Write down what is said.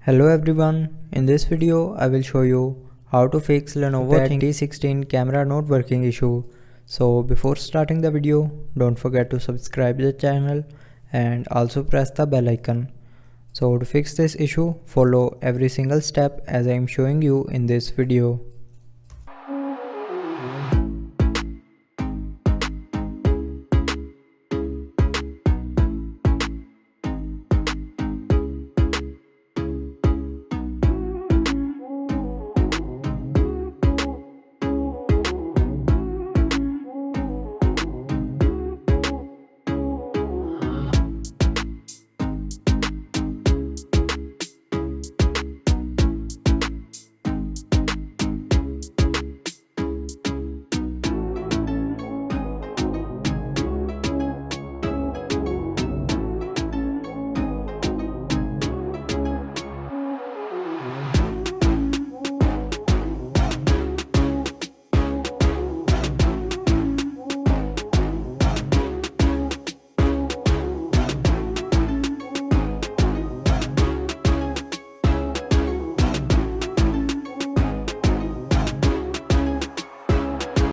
Hello everyone, in this video I will show you how to fix Lenovo Thinkpad T16 camera not working issue. So before starting the video, don't forget to subscribe the channel and also press the bell icon. So to fix this issue, follow every single step as I am showing you in this video.